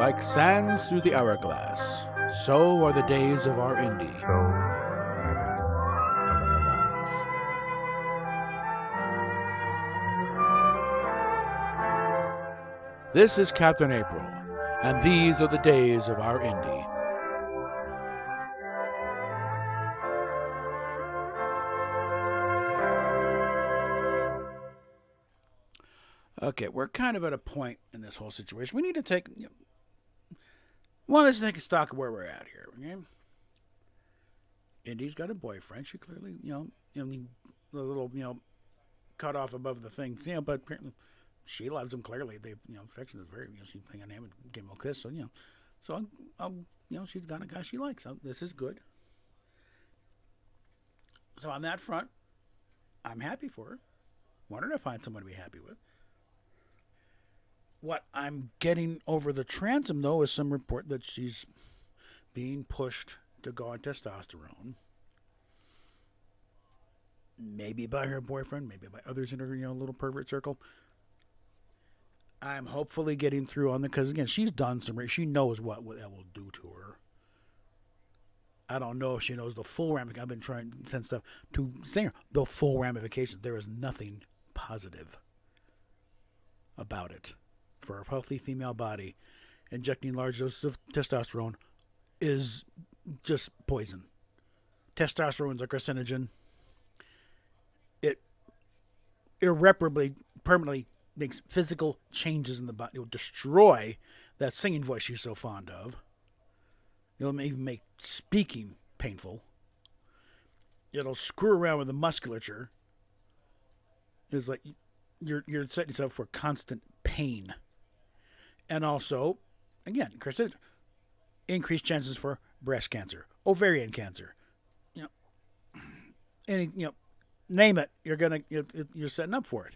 Like sands through the hourglass, so are the days of our Indy. This is Captain April, and these are the days of our Indy. Okay, we're kind of at a point in this whole situation. We need to take, let's take a stock of where we're at here. Okay? Indy's got a boyfriend. She clearly, a little, cut off above the thing, but apparently she loves him clearly. They, affection is very, she hung on him and gave him a kiss. So, she's got a guy she likes. So this is good. So on that front, I'm happy for her. Want her to find someone to be happy with. What I'm getting over the transom, though, is some report that she's being pushed to go on testosterone. Maybe by her boyfriend, maybe by others in her, little pervert circle. I'm hopefully getting through on because again, she's done some. She knows what that will do to her. I don't know if she knows the full ramifications. I've been trying to send stuff to say the full ramifications. There is nothing positive about it. For a healthy female body, injecting large doses of testosterone is just poison. Testosterone is a carcinogen. It irreparably, permanently makes physical changes in the body. It will destroy that singing voice she's so fond of. It'll even make speaking painful. It'll screw around with the musculature. It's like you're setting yourself for constant pain. And also, again, increased chances for breast cancer, ovarian cancer. Name it. You're setting up for it.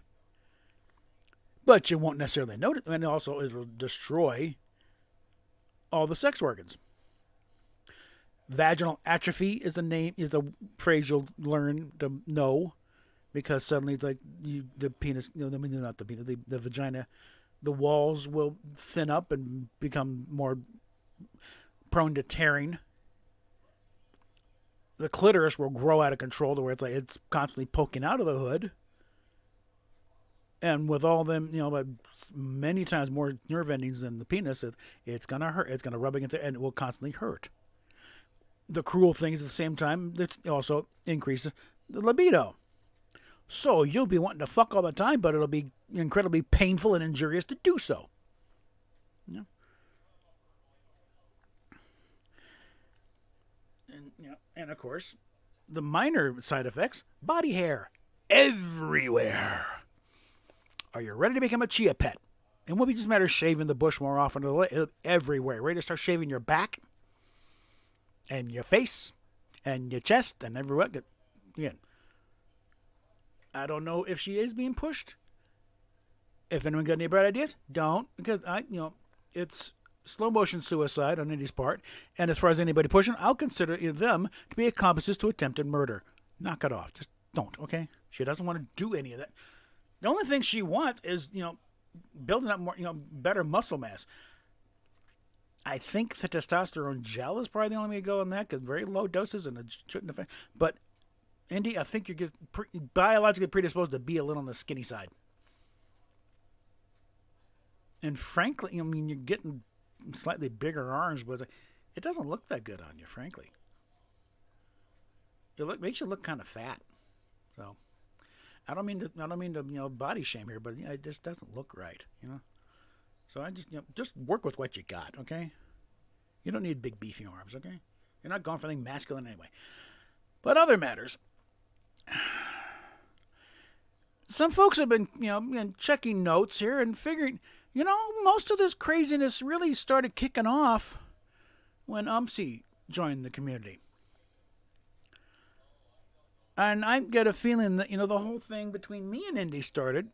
But you won't necessarily note it, and also it will destroy all the sex organs. Vaginal atrophy is a phrase you'll learn to know, because suddenly it's like the penis, not the penis, the vagina. The walls will thin up and become more prone to tearing. The clitoris will grow out of control to where it's constantly poking out of the hood. And with all them, many times more nerve endings than the penis, it's going to hurt. It's going to rub against it, and it will constantly hurt. The cruel thing is at the same time, it also increases the libido. So you'll be wanting to fuck all the time, but it'll be incredibly painful and injurious to do so. And of course, the minor side effects, body hair everywhere. Are you ready to become a chia pet? It won't be just a matter of shaving the bush more often, everywhere. Ready to start shaving your back and your face and your chest and everywhere. Again, I don't know if she is being pushed. If anyone got any bright ideas, don't. Because it's slow motion suicide on Indy's part. And as far as anybody pushing, I'll consider them to be accomplices to attempted murder. Knock it off. Just don't, okay? She doesn't want to do any of that. The only thing she wants is, building up more, better muscle mass. I think the testosterone gel is probably the only way to go on that, because very low doses and it shouldn't affect. But Indy, I think you're biologically predisposed to be a little on the skinny side. And frankly, you're getting slightly bigger arms, but it doesn't look that good on you, frankly. It makes you look kind of fat. So, I don't mean to body shame here, but it just doesn't look right, So I just work with what you got, okay? You don't need big beefy arms, okay? You're not going for anything masculine anyway. But other matters. Some folks have been, checking notes here and figuring, most of this craziness really started kicking off when UMSI joined the community. And I get a feeling that, the whole thing between me and Indy started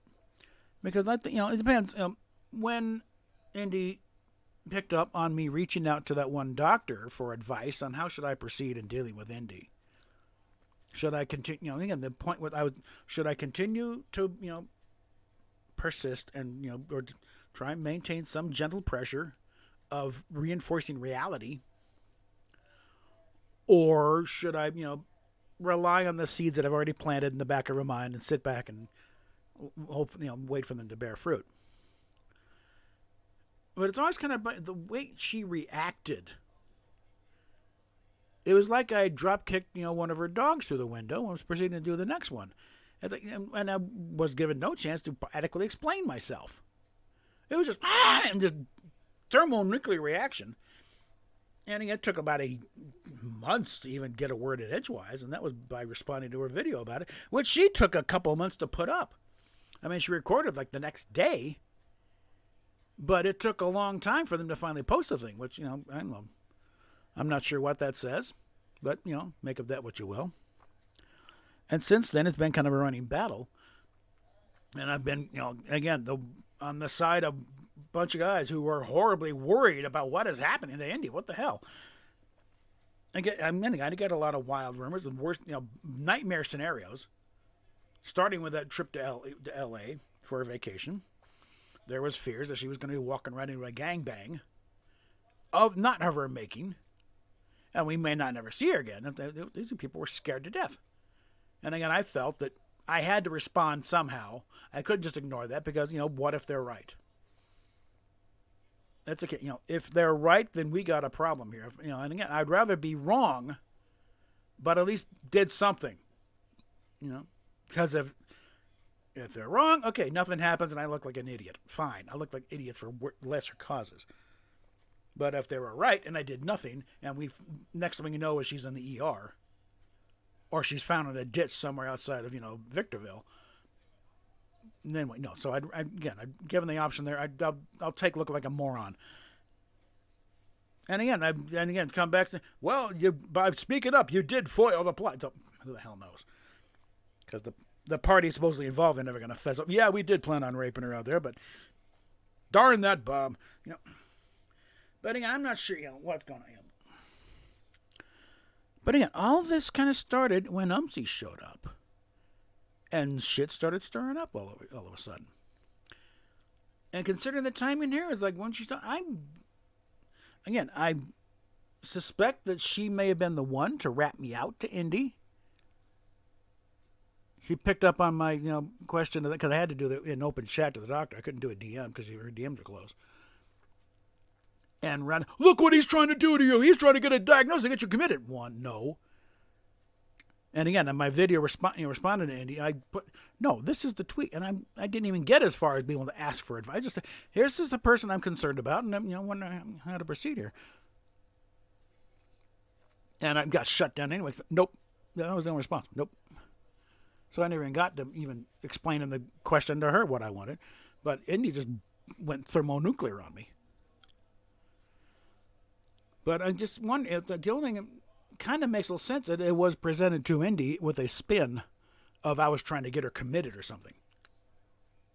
because, it depends. When Indy picked up on me reaching out to that one doctor for advice on how should I proceed in dealing with Indy. Should I continue? Again, the point should I continue to, persist and, or try and maintain some gentle pressure of reinforcing reality, or should I, rely on the seeds that I've already planted in the back of her mind and sit back and hope, wait for them to bear fruit. But it's always kind of the way she reacted. It was like I drop kicked, one of her dogs through the window and was proceeding to do the next one. It's like, and I was given no chance to adequately explain myself. It was just, and just thermonuclear reaction. And it took about months to even get a word in edgewise, and that was by responding to her video about it, which she took a couple of months to put up. I mean, she recorded like the next day, but it took a long time for them to finally post the thing, which, I don't know. I'm not sure what that says, but, make of that what you will. And since then, it's been kind of a running battle. And I've been, again, on the side of a bunch of guys who were horribly worried about what is happening to Indy. What the hell? I get a lot of wild rumors and worst, nightmare scenarios. Starting with that trip to L.A. for a vacation. There was fears that she was going to be walking right into a gangbang of not of her making. And we may not never see her again. These people were scared to death. And again, I felt that I had to respond somehow. I couldn't just ignore that because, what if they're right? That's okay. If they're right, then we got a problem here. And again, I'd rather be wrong, but at least did something. Because if they're wrong, okay, nothing happens and I look like an idiot. Fine. I look like idiots for lesser causes. But if they were right and I did nothing, and next thing you know is she's in the ER, or she's found in a ditch somewhere outside of, Victorville, then no. So I'd given the option there, I'll take look like a moron. And again, come back to, well, by speaking up, you did foil the plot. So, who the hell knows? Because the party supposedly involved, they're never going to fess up. Yeah, we did plan on raping her out there, but darn that bomb, But again, I'm not sure, what's going on. But again, all this kind of started when Umsey showed up. And shit started stirring up all of a sudden. And considering the timing here, it's like once you start, I suspect that she may have been the one to rat me out to Indy. She picked up on my, question, because I had to do an open chat to the doctor. I couldn't do a DM because her DMs were closed. And ran, look what he's trying to do to you. He's trying to get a diagnosis and get you committed. One, no. And again, in my video responding to Indy, I put, no, this is the tweet. And I didn't even get as far as being able to ask for advice. I just said, here's the person I'm concerned about, and I'm wondering how to proceed here. And I got shut down anyway. Nope. That was the only response. Nope. So I never even got to even explaining the question to her what I wanted. But Indy just went thermonuclear on me. But I just wonder if the only thing that kind of makes a little sense that it was presented to Indy with a spin of I was trying to get her committed or something.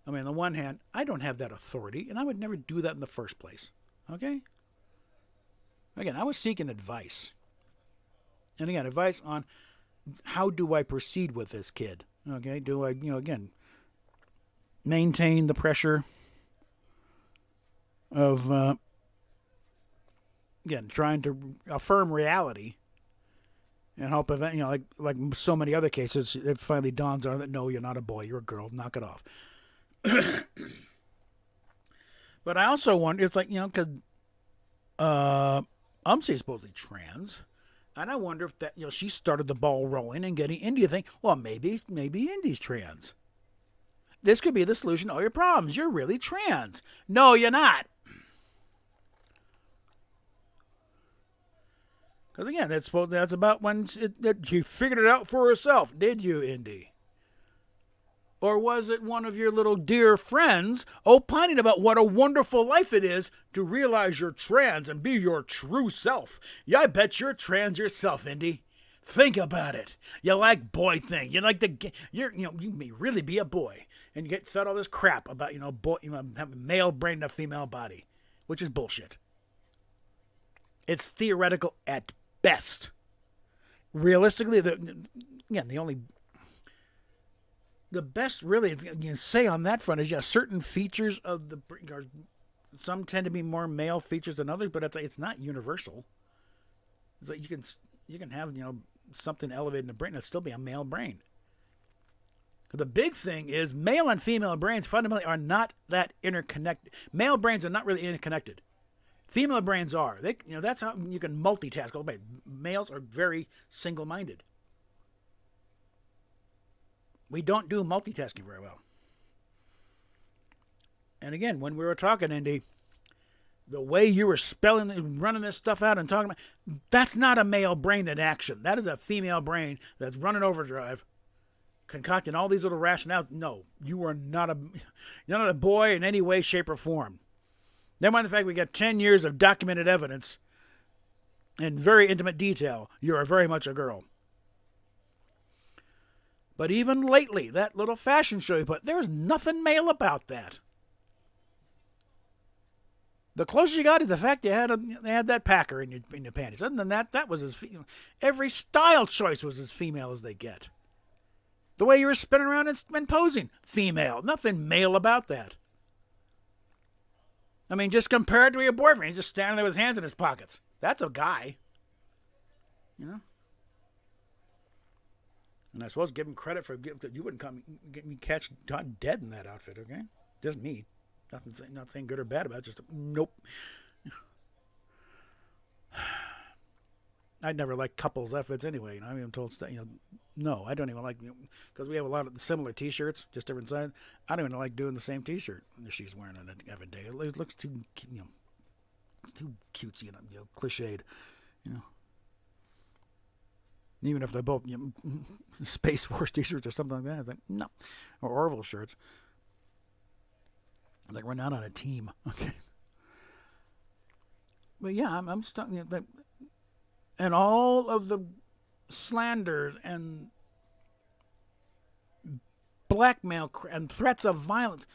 I mean, on the one hand, I don't have that authority, and I would never do that in the first place. Okay? Again, I was seeking advice. And again, advice on how do I proceed with this kid? Okay? Do I, again, maintain the pressure of, again, trying to affirm reality and hope, like so many other cases, it finally dawns on that, no, you're not a boy, you're a girl, knock it off. But I also wonder, it's like, because Umsey's supposedly trans, and I wonder if that, she started the ball rolling and getting Indy to think, well, maybe Indy's trans. This could be the solution to all your problems. You're really trans. No, you're not. Because again, that's about when you figured it out for herself, did you, Indy? Or was it one of your little dear friends opining about what a wonderful life it is to realize you're trans and be your true self? Yeah, I bet you're trans yourself, Indy. Think about it. You like boy thing. You like you may really be a boy, and you get fed all this crap about having male brain in a female body, which is bullshit. It's theoretical at best. Realistically, the best really you can say on that front is certain features of the some tend to be more male features than others, but it's not universal. It's like you can have something elevated in the brain and still be a male brain. The big thing is male and female brains fundamentally are not that interconnected. Male brains are not really interconnected. Female brains are. That's how you can multitask all the way. Males are very single-minded. We don't do multitasking very well. And again, when we were talking, Indy, the way you were running this stuff out and talking about, that's not a male brain in action. That is a female brain that's running overdrive, concocting all these little rationales. No, you're not a boy in any way, shape, or form. Never mind the fact we got 10 years of documented evidence in very intimate detail. You're very much a girl. But even lately, that little fashion show you put, there's nothing male about that. The closest you got is the fact you had that packer in your panties. Other than that, that was every style choice was as female as they get. The way you were spinning around and posing, female. Nothing male about that. I mean, just compare it to your boyfriend. He's just standing there with his hands in his pockets. That's a guy. And I suppose give him credit for you wouldn't get me catch Todd dead in that outfit, okay? Just me. Not saying good or bad about it, just nope. I never liked couples outfits anyway. I'm even told, no, I don't even like, because we have a lot of similar T-shirts, just different size. I don't even like doing the same T-shirt that she's wearing on it every day. It looks too, too cutesy and cliched, Even if they're both Space Force T-shirts or something like that, I think no, or Orville shirts. Like we're not on a team, okay? But yeah, I'm stuck. And all of the slanders and blackmail and threats of violence,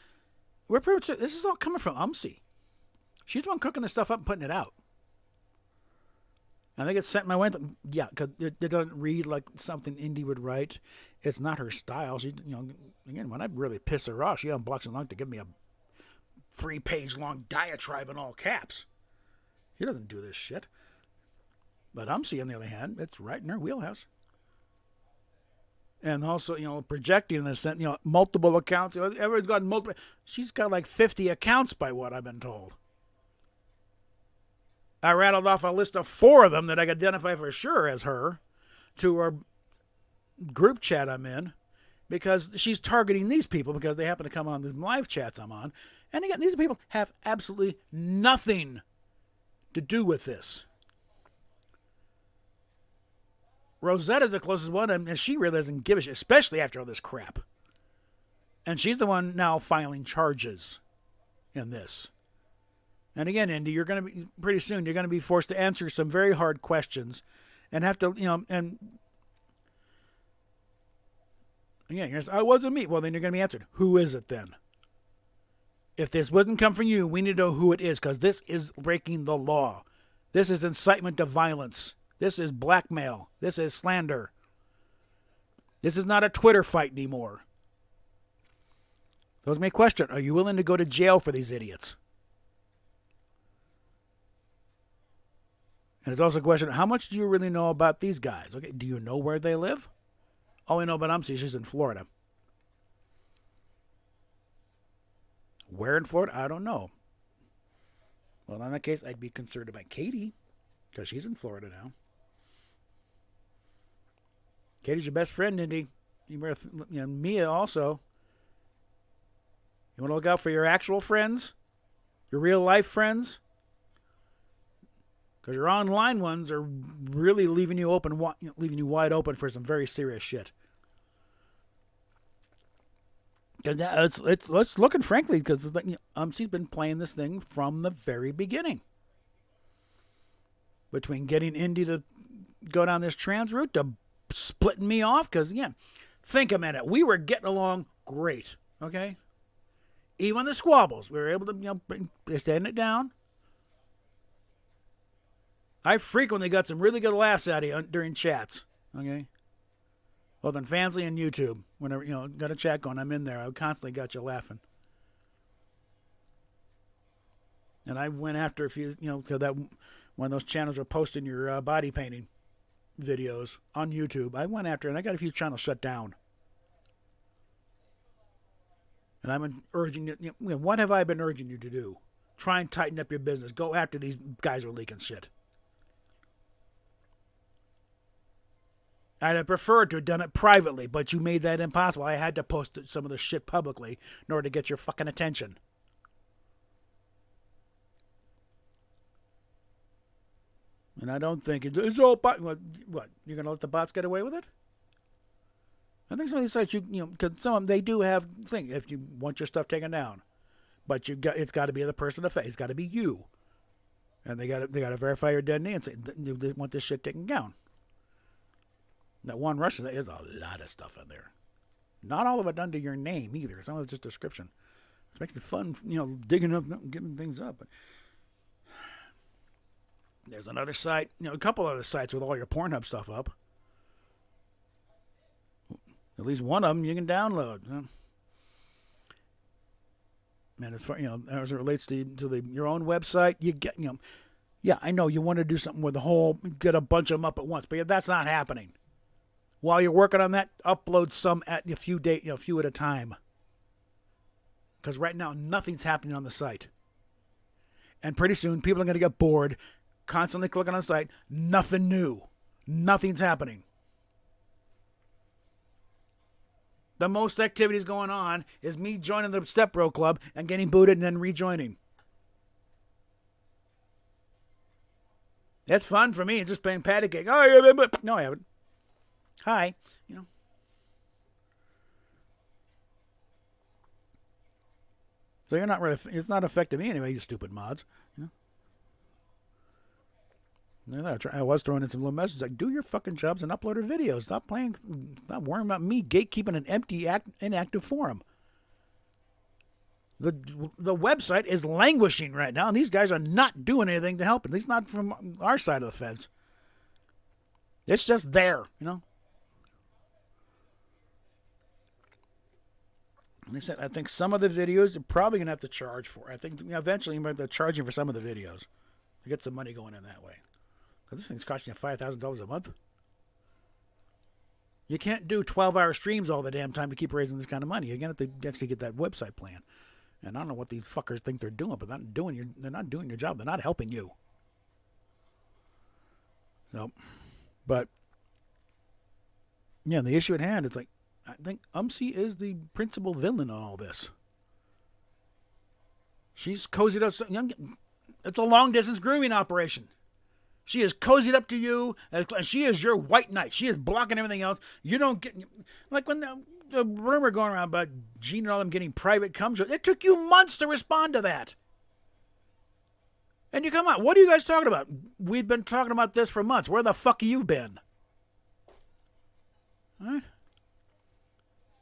we're pretty much, this is all coming from UMSI. She's the one cooking this stuff up and putting it out. I think it's sent my way. Yeah, because it doesn't read like something Indy would write. It's not her style. She, again, when I really piss her off, she unblocks and long to give me a 3-page long diatribe in all caps. He doesn't do this shit. But UMSI, on the other hand, it's right in her wheelhouse. And also, projecting this, multiple accounts. Everyone's got multiple. She's got like 50 accounts by what I've been told. I rattled off a list of 4 of them that I could identify for sure as her to our group chat I'm in, because she's targeting these people because they happen to come on the live chats I'm on. And again, these people have absolutely nothing to do with this. Rosetta's the closest one, and she really doesn't give a shit, especially after all this crap. And she's the one now filing charges in this. And again, Indy, you're going to be, pretty soon, you're going to be forced to answer some very hard questions and have to, and again, you're I wasn't me. Well, then you're going to be answered. Who is it then? If this wouldn't come from you, we need to know who it is, because this is breaking the law. This is incitement to violence. This is blackmail. This is slander. This is not a Twitter fight anymore. So it's my question. Are you willing to go to jail for these idiots? And it's also a question, how much do you really know about these guys? Okay, do you know where they live? All we know about UMSI, she's in Florida. Where in Florida? I don't know. Well, in that case, I'd be concerned about Katie, because she's in Florida now. Katie's your best friend, Indy. Mia also. You want to look out for your actual friends? Your real life friends? Because your online ones are really leaving you wide open for some very serious shit. Because let's look, and frankly, because UMSI's been playing this thing from the very beginning. Between getting Indy to go down this trans route to splitting me off, because again, think a minute, we were getting along great, okay? Even the squabbles, we were able to stand it down. I frequently got some really good laughs out of you during chats, okay? Both on Fansly and YouTube. Whenever, got a chat going, I'm in there. I constantly got you laughing. And I went after a few, so that when those channels were posting your body painting videos on YouTube, I went after and I got a few channels shut down. And I'm urging you, what have I been urging you to do? Try and tighten up your business. Go after these guys who are leaking shit. I'd have preferred to have done it privately, but you made that impossible. I had to post some of the shit publicly in order to get your fucking attention. And I don't think it's all bot. What? You're going to let the bots get away with it? I think some of these sites, because some of them, they do have things. If you want your stuff taken down, but it's got to be the person to face. It's got to be you, and they got to verify your identity and say they want this shit taken down. That one Russian, there's a lot of stuff in there. Not all of it under your name either. Some of it's just description. It makes it fun, digging up, getting things up. But there's another site, a couple other sites with all your Pornhub stuff up. At least one of them you can download. And as far as it relates to your own website, you get yeah, I know you want to do something with get a bunch of them up at once, but that's not happening. While you're working on that, upload some at a few at a time. Because right now nothing's happening on the site, and pretty soon people are going to get bored, constantly clicking on the site. Nothing new, nothing's happening. The most activities going on is me joining the Step Bro Club and getting booted and then rejoining. That's fun for me. It's just playing patty cake. Oh, yeah, but no, I haven't. Hi, So you're not really. It's not affecting me anyway. You stupid mods. I was throwing in some little messages like, do your fucking jobs and upload your videos. Stop worrying about me gatekeeping an empty, inactive forum. The website is languishing right now, and these guys are not doing anything to help it. At least not from our side of the fence. It's just there, They said, I think some of the videos you're probably going to have to charge for. I think eventually you might have to charge you for some of the videos to get some money going in that way. Because this thing's costing you $5,000 a month. You can't do 12-hour streams all the damn time to keep raising this kind of money. You're going to have to actually get that website plan. And I don't know what these fuckers think they're doing, but they're not doing your job. They're not helping you. So, but, yeah, the issue at hand, it's like, I think UMC is the principal villain on all this. She's cozied up. It's a long-distance grooming operation. She is cozied up to you. She is your white knight. She is blocking everything else. You don't get... Like when the rumor going around about Gene and all them getting private cum shows, it took you months to respond to that. And you come out, what are you guys talking about? We've been talking about this for months. Where the fuck have you been? All right?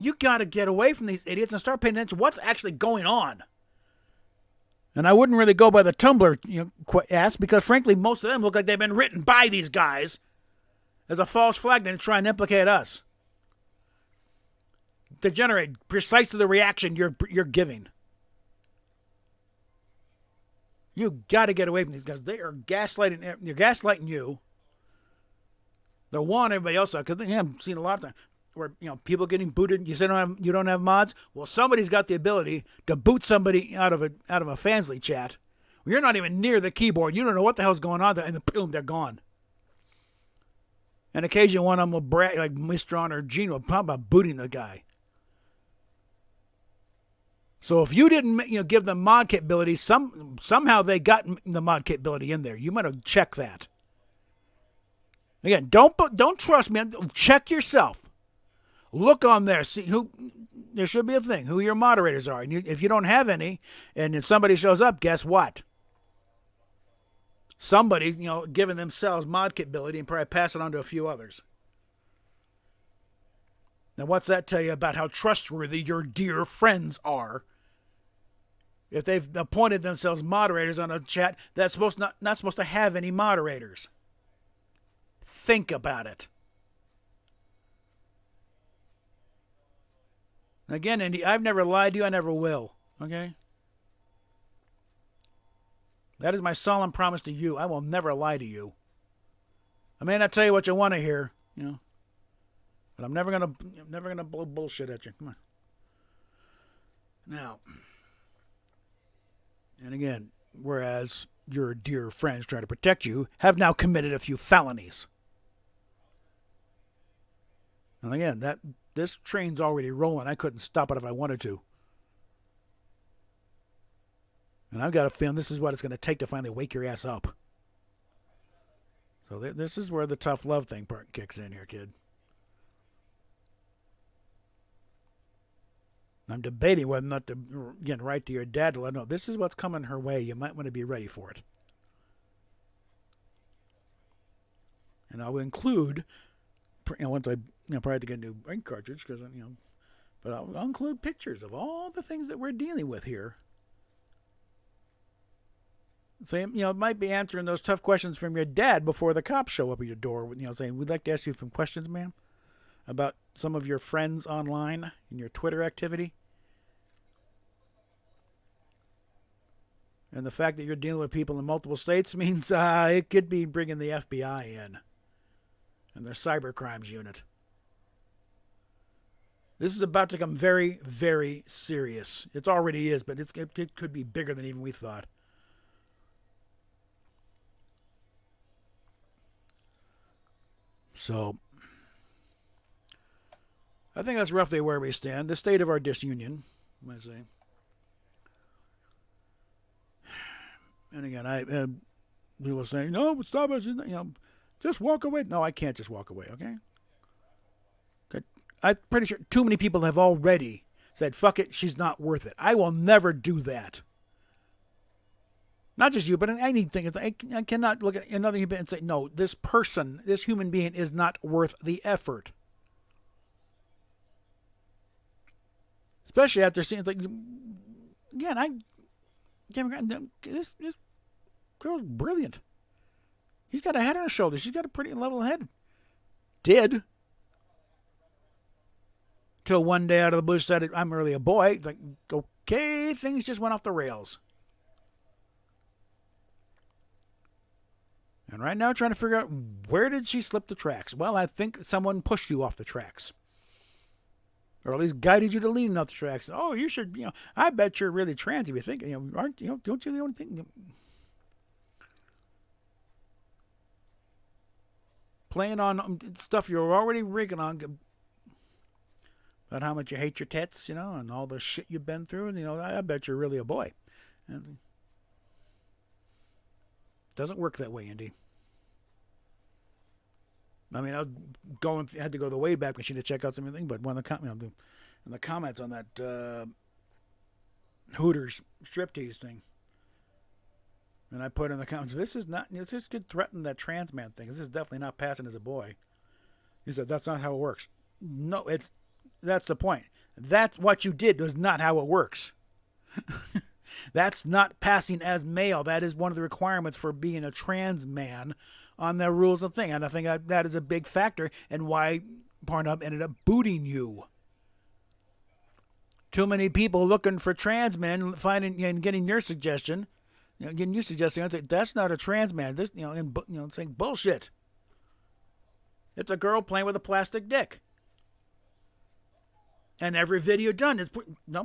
You got to get away from these idiots and start paying attention to what's actually going on. And I wouldn't really go by the Tumblr ass because, frankly, most of them look like they've been written by these guys as a false flag to try and implicate us. To generate precisely the reaction you're giving. You got to get away from these guys. They are gaslighting. They're gaslighting you. They're wanting everybody else out because I've seen a lot of times where people getting booted. You say you don't have mods. Well, somebody's got the ability to boot somebody out of a Fansly chat. You're not even near the keyboard. You don't know what the hell's going on there, and boom, they're gone. And occasionally one of them will brag, like Mistron or Gene will talk about booting the guy. So if you didn't give them mod capability, somehow they got the mod capability in there. You might have checked that. Again, don't trust me. Check yourself. Look on there. See who. There should be a thing. Who your moderators are. And if you don't have any, and if somebody shows up, guess what? Somebody, giving themselves mod capability and probably pass it on to a few others. Now, what's that tell you about how trustworthy your dear friends are? If they've appointed themselves moderators on a chat that's not supposed to have any moderators. Think about it. Again, Indy, I've never lied to you. I never will. Okay? That is my solemn promise to you. I will never lie to you. I may not tell you what you want to hear, but I'm never gonna blow bullshit at you. Come on. Now, and again, whereas your dear friends trying to protect you have now committed a few felonies. And again, this train's already rolling. I couldn't stop it if I wanted to. And I've got a feeling this is what it's going to take to finally wake your ass up. So this is where the tough love thing part kicks in here, kid. I'm debating whether or not to, again, write to your dad to let him know this is what's coming her way. You might want to be ready for it. And I'll include, once I probably have to get a new ink cartridge, because but I'll include pictures of all the things that we're dealing with here. So, it might be answering those tough questions from your dad before the cops show up at your door, saying, we'd like to ask you some questions, ma'am, about some of your friends online in your Twitter activity. And the fact that you're dealing with people in multiple states means it could be bringing the FBI in and their cyber crimes unit. This is about to become very, very serious. It already is, but it could be bigger than even we thought. So, I think that's roughly where we stand. The state of our disunion, I say. And again, people say, no, stop us, just walk away. No, I can't just walk away, okay? I'm pretty sure too many people have already said, fuck it, she's not worth it. I will never do that. Not just you, but anything. I cannot look at another human being and say, no, this person, this human being is not worth the effort. Especially after seeing, again, this girl's brilliant. He's got a head on his shoulders. She's got a pretty level head. Did. Till one day out of the blue said, I'm really a boy. It's like, okay, things just went off the rails. And right now, trying to figure out where did she slip the tracks. Well, I think someone pushed you off the tracks, or at least guided you to leaning off the tracks. Oh, you should, I bet you're really trans if you think, aren't don't you the only thing? Playing on stuff you're already rigging on about how much you hate your tits, and all the shit you've been through, and I bet you're really a boy. And it doesn't work that way, Indy. I mean, I had to go the way back machine to check out something, but one of the in the comments on that Hooters striptease thing, and I put in the comments, this is not, this could threaten that trans man thing. This is definitely not passing as a boy. He said, that's not how it works. No, that's the point. That's what you did was not how it works. That's not passing as male. That is one of the requirements for being a trans man on the rules of thing. And I think that is a big factor in why Pornhub ended up booting you. Too many people looking for trans men finding and getting your suggestion. Getting you suggesting that's not a trans man. This, saying bullshit. It's a girl playing with a plastic dick. And every video done, it's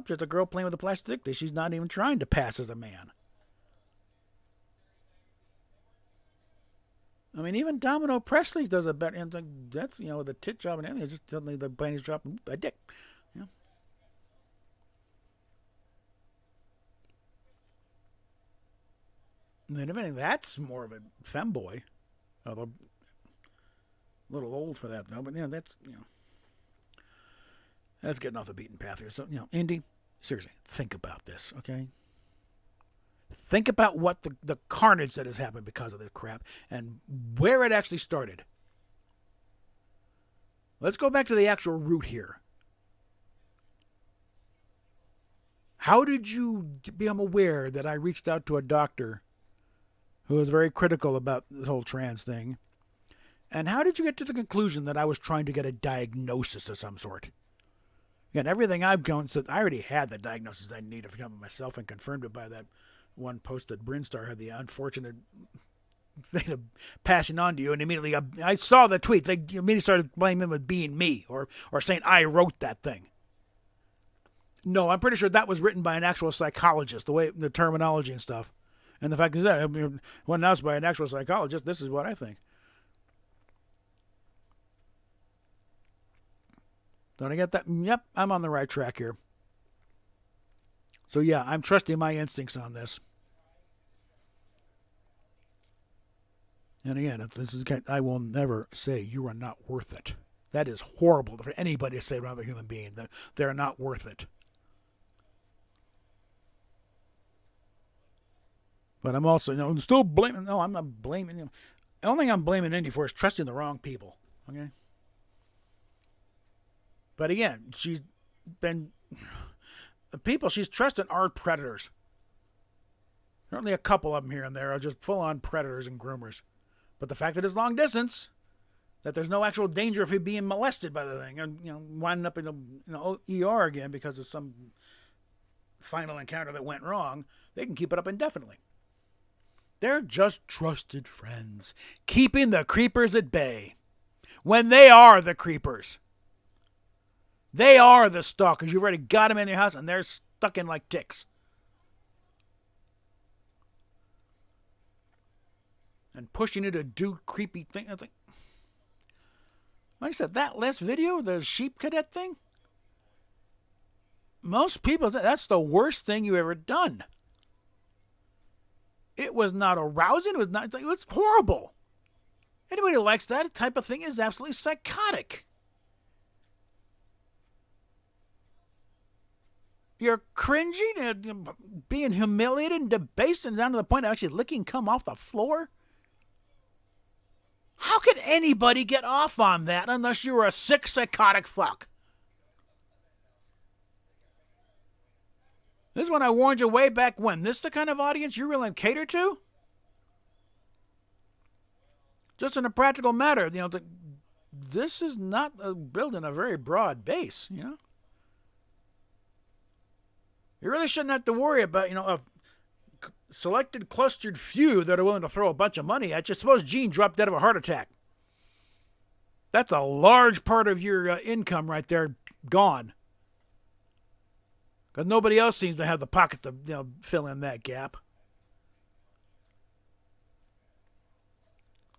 just a girl playing with a plastic dick. She's not even trying to pass as a man. I mean, even Domino Presley does a better. And that's the tit job and everything. It's just suddenly the panties dropping a dick. And then if anything, that's more of a femboy. Although a little old for that though. But that's that's getting off the beaten path here. So Indy, seriously, think about this, okay? Think about what the carnage that has happened because of this crap and where it actually started. Let's go back to the actual root here. How did you become aware that I reached out to a doctor who was very critical about the whole trans thing? And how did you get to the conclusion that I was trying to get a diagnosis of some sort? Again, everything I've gone, so I already had the diagnosis I needed to come myself and confirmed it by that one post that Brinstar had the unfortunate thing of passing on to you, and immediately I saw the tweet. They immediately started blaming him with being me or saying I wrote that thing. No, I'm pretty sure that was written by an actual psychologist, the terminology and stuff. And the fact is that when announced by an actual psychologist, this is what I think. Don't I get that? Yep, I'm on the right track here. So yeah, I'm trusting my instincts on this. And again, if this is, I will never say you are not worth it. That is horrible for anybody to say about another human being. That they're not worth it. But I'm also, still blaming. No, I'm not blaming him. The only thing I'm blaming Indy for is trusting the wrong people. Okay. But again, she's been. The people she's trusting are predators. Certainly a couple of them here and there are just full-on predators and groomers. But the fact that it's long distance, that there's no actual danger of him being molested by the thing, and winding up in a ER again because of some final encounter that went wrong, they can keep it up indefinitely. They're just trusted friends, keeping the creepers at bay. When they are the creepers. They are the stalkers. You've already got them in your house, and they're stuck in like ticks. And pushing you to do creepy things. Like I said, that last video, the sheep cadet thing, most people, that's the worst thing you've ever done. It was not arousing. It was horrible. Anybody who likes that type of thing is absolutely psychotic. You're cringing and being humiliated and debased and down to the point of actually licking cum off the floor? How could anybody get off on that unless you were a sick, psychotic fuck? This is when I warned you way back when. This is the kind of audience you really cater to? Just in a practical matter, this is not building a very broad base, You really shouldn't have to worry about, a selected, clustered few that are willing to throw a bunch of money at you. Suppose Gene dropped dead of a heart attack. That's a large part of your income right there gone. Because nobody else seems to have the pockets to fill in that gap.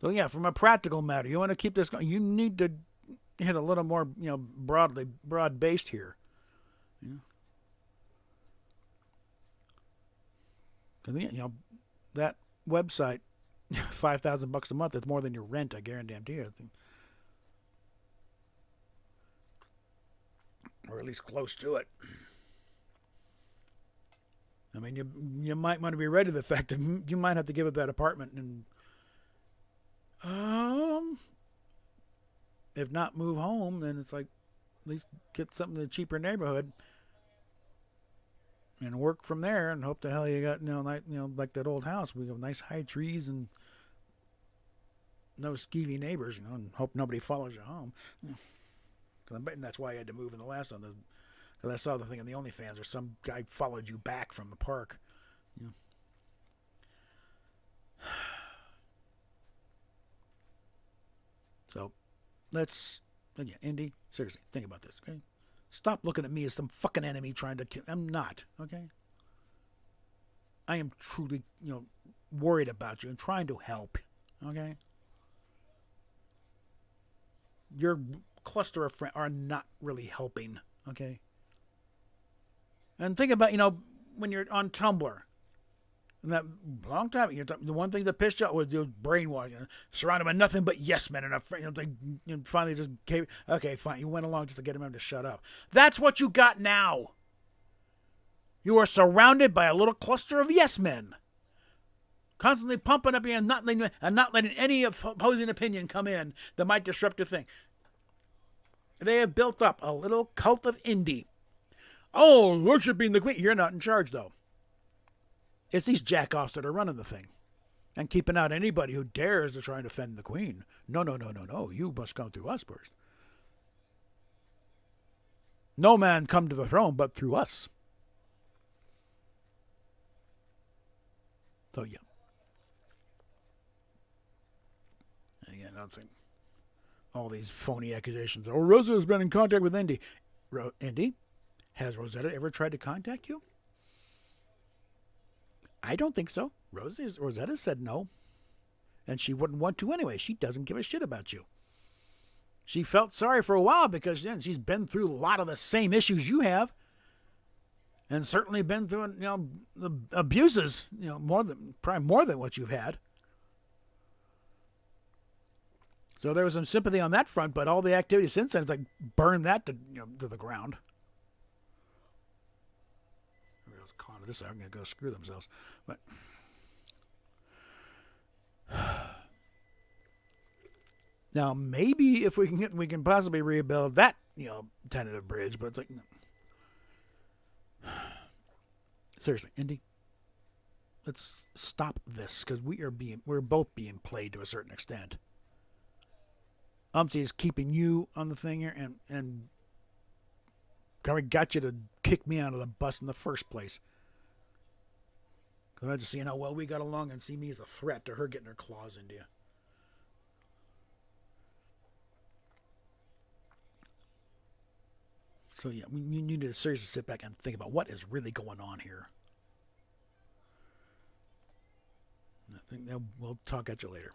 So yeah, from a practical matter, you want to keep this going. You need to hit a little more, broad-based here. Because that website, $5,000 a month, it's more than your rent. I guarantee you. Or at least close to it. I mean, you might want to be ready to the fact that you might have to give up that apartment and, if not move home, then it's like at least get something in a cheaper neighborhood and work from there and hope the hell you got like that old house. We have nice high trees and no skeevy neighbors, and hope nobody follows you home. Because I'm betting that's why you had to move in the last one. Because I saw the thing on the OnlyFans where some guy followed you back from the park. So, let's, again, Indy, seriously, think about this, okay? Stop looking at me as some fucking enemy trying to kill. I'm not, okay? I am truly, worried about you and trying to help, okay? Your cluster of friends are not really helping, okay? And think about, when you're on Tumblr. And that long time, the one thing that pissed you off was the brainwashing, surrounded by nothing but yes men, and finally just came. Okay, fine, you went along just to get him to shut up. That's what you got now. You are surrounded by a little cluster of yes men, constantly pumping up you and not letting any opposing opinion come in that might disrupt your thing. They have built up a little cult of Indy. Oh, worshiping the queen. You're not in charge, though. It's these jackoffs that are running the thing and keeping out anybody who dares to try and defend the queen. No. You must come through us first. No man come to the throne but through us. So yeah. Again, nothing. All these phony accusations. Oh, Rosa has been in contact with Indy. Indy, has Rosetta ever tried to contact you? I don't think so. Rosetta said no. And she wouldn't want to anyway. She doesn't give a shit about you. She felt sorry for a while because she's been through a lot of the same issues you have. And certainly been through, the abuses, probably more than what you've had. So there was some sympathy on that front, but all the activity since then is like burn that to the ground. Everybody's calling this out. I'm going to go screw themselves. But now maybe if we can possibly rebuild that tentative bridge, but it's like seriously, Indy, let's stop this because we're both being played to a certain extent. Umpty is keeping you on the thing here and probably got you to kick me out of the bus in the first place. Because I just seeing how well we got along and see me as a threat to her getting her claws into you. So yeah, we need to seriously sit back and think about what is really going on here. I think that we'll talk at you later.